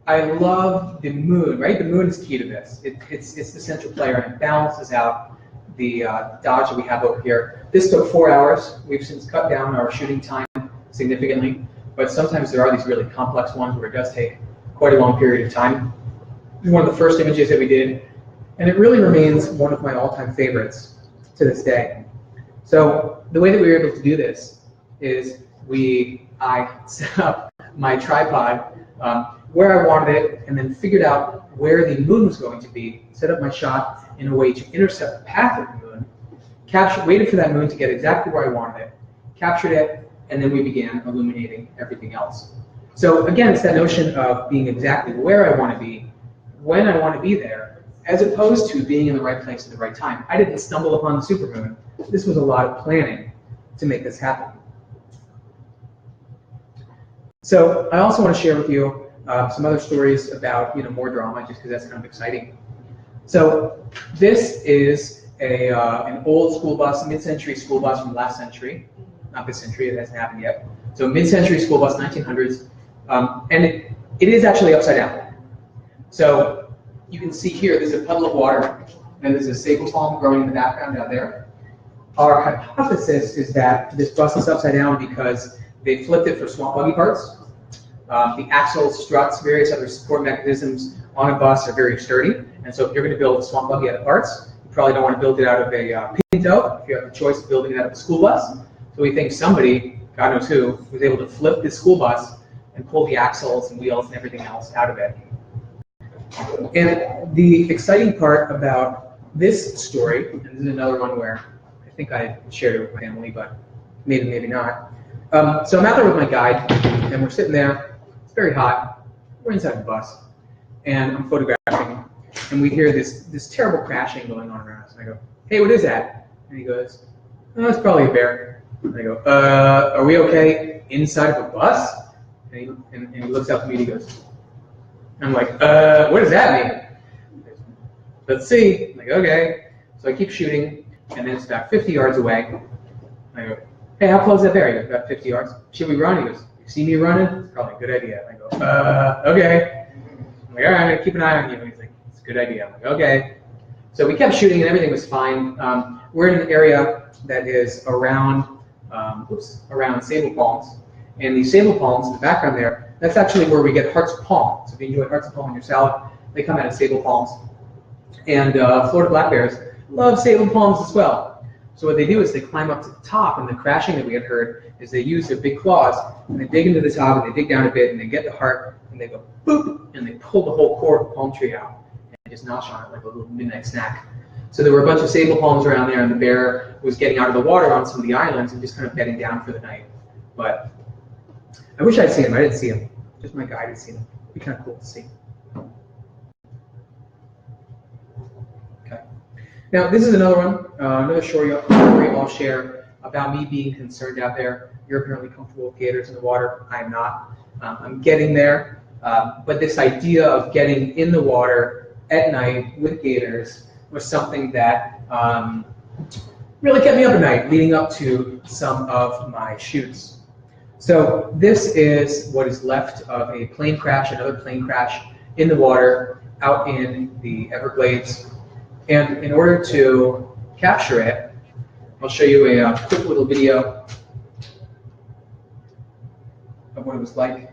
I love the moon, right? The moon is key to this. It's the central player, and it balances out the Dodge that we have over here. This took 4 hours. We've since cut down our shooting time significantly, but sometimes there are these really complex ones where it does take quite a long period of time. This is one of the first images that we did, and it really remains one of my all-time favorites to this day. So the way that we were able to do this is I set up my tripod where I wanted it, and then figured out where the moon was going to be, set up my shot in a way to intercept the path of the moon, waited for that moon to get exactly where I wanted it, captured it, and then we began illuminating everything else. So again, it's that notion of being exactly where I want to be, when I want to be there, as opposed to being in the right place at the right time. I didn't stumble upon the supermoon. This was a lot of planning to make this happen. So I also want to share with you some other stories about more drama, just because that's kind of exciting. So this is an old school bus, mid-century school bus from last century. Not this century, it hasn't happened yet. So mid-century school bus, 1900s. And it is actually upside down. So you can see here, there's a puddle of water, and there's a sable palm growing in the background down there. Our hypothesis is that this bus is upside down because they flipped it for swamp buggy parts. The axles, struts, various other support mechanisms on a bus are very sturdy. And so if you're going to build a swamp buggy out of parts, you probably don't want to build it out of a Pinto if you have the choice of building it out of a school bus. So we think somebody, God knows who, was able to flip this school bus and pull the axles and wheels and everything else out of it. And the exciting part about this story, and this is another one where I think I shared it with my family, but maybe not. So I'm out there with my guide, and we're sitting there. It's very hot. We're inside the bus, and I'm photographing, and we hear this terrible crashing going on around us. And I go, "Hey, what is that?" And he goes, "Oh, it's probably a bear." And I go, "Are we okay inside of a bus?" And he looks up at me and he goes, I'm like, what does that mean? Let's see. I'm like, okay. So I keep shooting, and then it's about 50 yards away. I go, hey, how close is that bear? He goes, about 50 yards. Should we run? He goes, you see me running? It's probably a good idea. I go, okay. I'm like, all right, I'm going to keep an eye on you. And he's like, it's a good idea. I'm like, okay. So we kept shooting, and everything was fine. We're in an area that is around sable palms. And these sable palms in the background there, that's actually where we get hearts of palm. So if you enjoy hearts of palm in your salad, they come out of sable palms. And Florida black bears love sable palms as well. So what they do is they climb up to the top, and the crashing that we had heard is they use their big claws, and they dig into the top, and they dig down a bit, and they get the heart, and they go boop, and they pull the whole core of the palm tree out, and just nosh on it like a little midnight snack. So there were a bunch of sable palms around there, and the bear was getting out of the water on some of the islands and just kind of bedding down for the night. But I wish I'd seen him. I didn't see him. Just my guide had seen him. It'd be kind of cool to see. Okay. Now, this is another one, another story I'll share about me being concerned out there. You're apparently comfortable with gators in the water. I'm not. I'm getting there. But this idea of getting in the water at night with gators was something that really kept me up at night, leading up to some of my shoots. So this is what is left of a plane crash, another plane crash in the water out in the Everglades. And in order to capture it, I'll show you a quick little video of what it was like.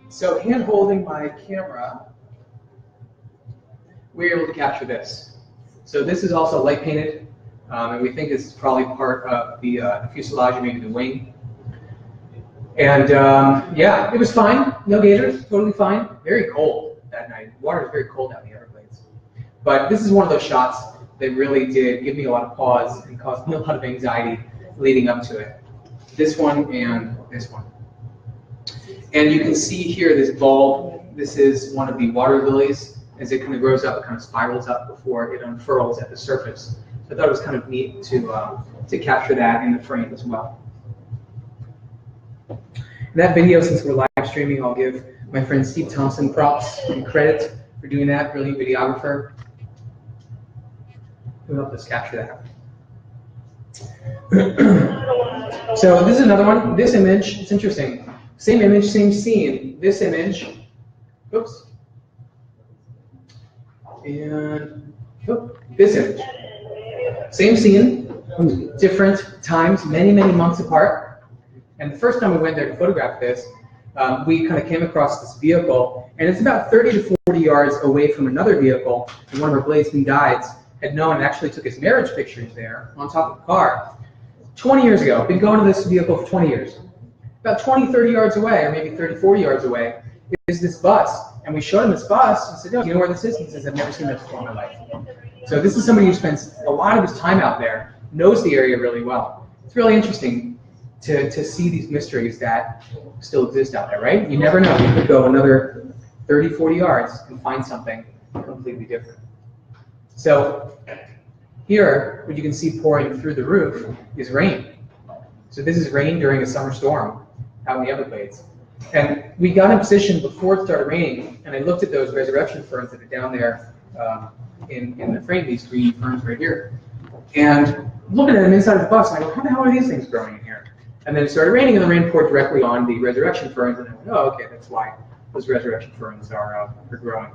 So hand holding my camera, we're able to capture this. So this is also light painted, and we think this is probably part of the fuselage or maybe the wing. And yeah, it was fine. No gators, totally fine. Very cold that night. The water was very cold out in the Everglades. But this is one of those shots that really did give me a lot of pause and caused me a lot of anxiety leading up to it. This one and this one. And you can see here this bulb. This is one of the water lilies as it kind of grows up, it kind of spirals up before it unfurls at the surface. So I thought it was kind of neat to capture that in the frame as well. In that video, since we're live streaming, I'll give my friend Steve Thompson props and credit for doing that, brilliant videographer who helped us capture that. So this is another one. This image, it's interesting. Same image, same scene. This image, oops. And this image. Same scene, different times, many, many months apart. And the first time we went there to photograph this, we kind of came across this vehicle, and it's about 30 to 40 yards away from another vehicle. And one of our Bladesman guides had known and actually took his marriage pictures there on top of the car. 20 years ago, been going to this vehicle for 20 years. About 20, 30 yards away, or maybe 30, 40 yards away, is this bus. And we showed him this bus and said, "No, do you know where this is?" He says, "I've never seen that before in my life." So this is somebody who spends a lot of his time out there, knows the area really well. It's really interesting to see these mysteries that still exist out there, right? You never know. You could go another 30, 40 yards and find something completely different. So here, what you can see pouring through the roof is rain. So this is rain during a summer storm out in the Everglades. And we got in position before it started raining, and I looked at those resurrection ferns that are down there in the frame, these green ferns right here. And looking at them inside of the bus, and I go, how the hell are these things growing in here? And then it started raining, and the rain poured directly on the resurrection ferns, and I went, oh, okay, that's why those resurrection ferns are growing.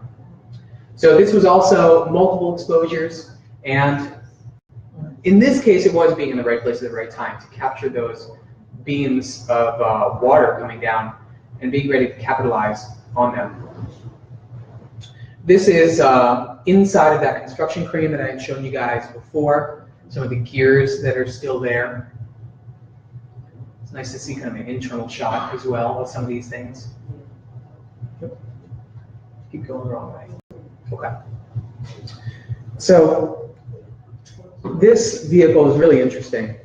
So this was also multiple exposures, and in this case, it was being in the right place at the right time to capture those beams of water coming down and being ready to capitalize on them. This is inside of that construction crane that I had shown you guys before, some of the gears that are still there. It's nice to see kind of an internal shot as well of some of these things. Keep going the wrong way. Okay. So this vehicle is really interesting.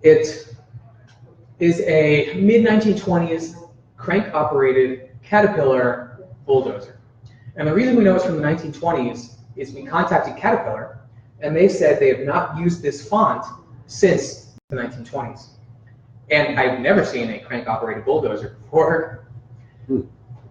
It is a mid-1920s crank-operated Caterpillar bulldozer. And the reason we know it's from the 1920s is we contacted Caterpillar, and they said they have not used this font since the 1920s. And I've never seen a crank-operated bulldozer before.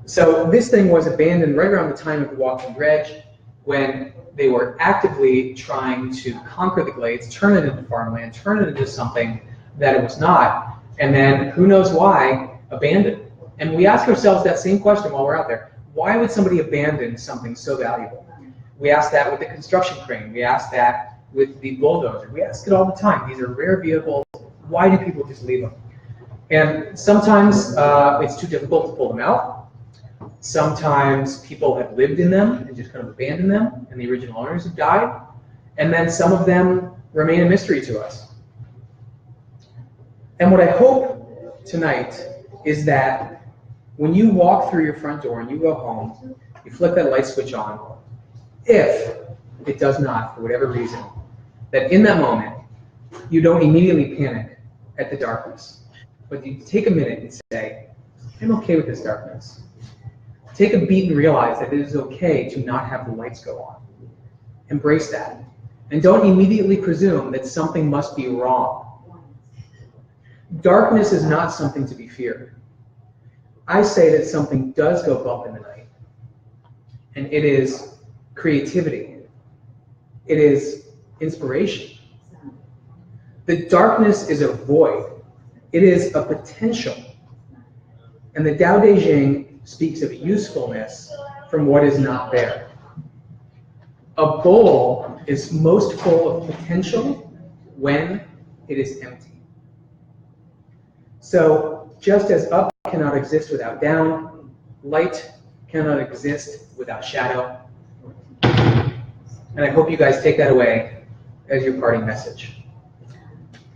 So this thing was abandoned right around the time of the Walking Dredge, when they were actively trying to conquer the glades, turn it into farmland, turn it into something that it was not, and then who knows why, abandoned. And we ask ourselves that same question while we're out there. Why would somebody abandon something so valuable? We ask that with the construction crane. We ask that with the bulldozer. We ask it all the time. These are rare vehicles. Why do people just leave them? And sometimes it's too difficult to pull them out. Sometimes people have lived in them and just kind of abandoned them, and the original owners have died. And then some of them remain a mystery to us. And what I hope tonight is that when you walk through your front door and you go home, you flick that light switch on. If it does not, for whatever reason, that in that moment, you don't immediately panic at the darkness, but you take a minute and say, I'm okay with this darkness. Take a beat and realize that it is okay to not have the lights go on. Embrace that. And don't immediately presume that something must be wrong. Darkness is not something to be feared. I say that something does go bump in the night, and it is creativity. It is inspiration. The darkness is a void. It is a potential. And the Tao Te Ching speaks of usefulness from what is not there. A bowl is most full of potential when it is empty. So just as up cannot exist without down, light cannot exist without shadow. And I hope you guys take that away as your parting message.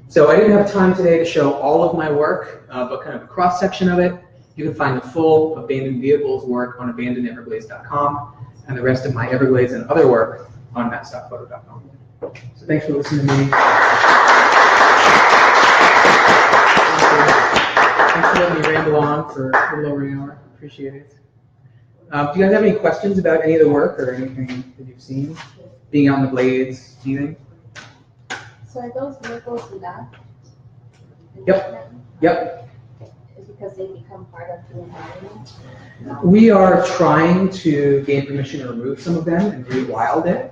So I didn't have time today to show all of my work, but kind of a cross-section of it. You can find the full abandoned vehicles work on abandonedeverglades.com, and the rest of my Everglades and other work on maps.photo.com. So thanks for listening to me. Thanks for letting me ramble on for a little over an hour. Appreciate it. Do you guys have any questions about any of the work or anything that you've seen? Being out in the Glades, anything? So are those vehicles left? Yep. Yep. Is because they become part of the environment? We are trying to gain permission to remove some of them and rewild it.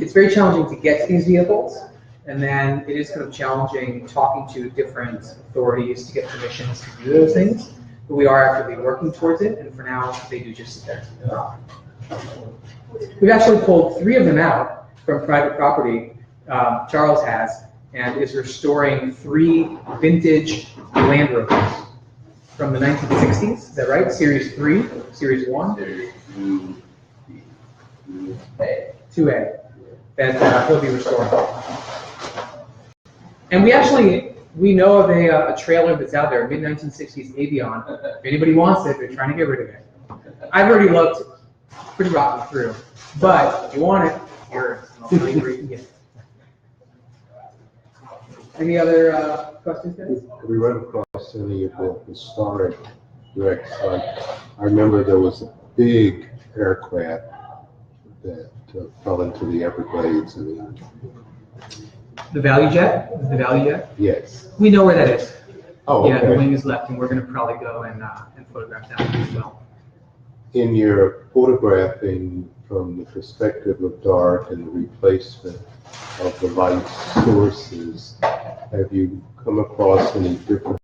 It's very challenging to get to these vehicles, and then it is kind of challenging talking to different authorities to get permissions to do those things. But we are actively working towards it, and for now, they do just sit there. We've actually pulled 3 of them out from private property, Charles has, and is restoring 3 vintage Land Rovers from the 1960s. Is that right? Series 3, Series 1? Series 2A. 2A. That he'll be restoring. And we know of a trailer that's out there, mid-1960s Avion. If anybody wants it, they're trying to get rid of it. I've already looked. Pretty rotten through. But if you want it, here, I'll tell you where you can get it. Any other questions, guys? We run across any of the historic wrecks. I remember there was a big aircraft that fell into the Everglades. The Value Jet? Is it the Value Jet? Yes. We know where that is. Oh, okay. Yeah, the wing is left, and we're going to probably go and photograph that one as well. In your photographing from the perspective of dark and the replacement of the light sources, have you come across any different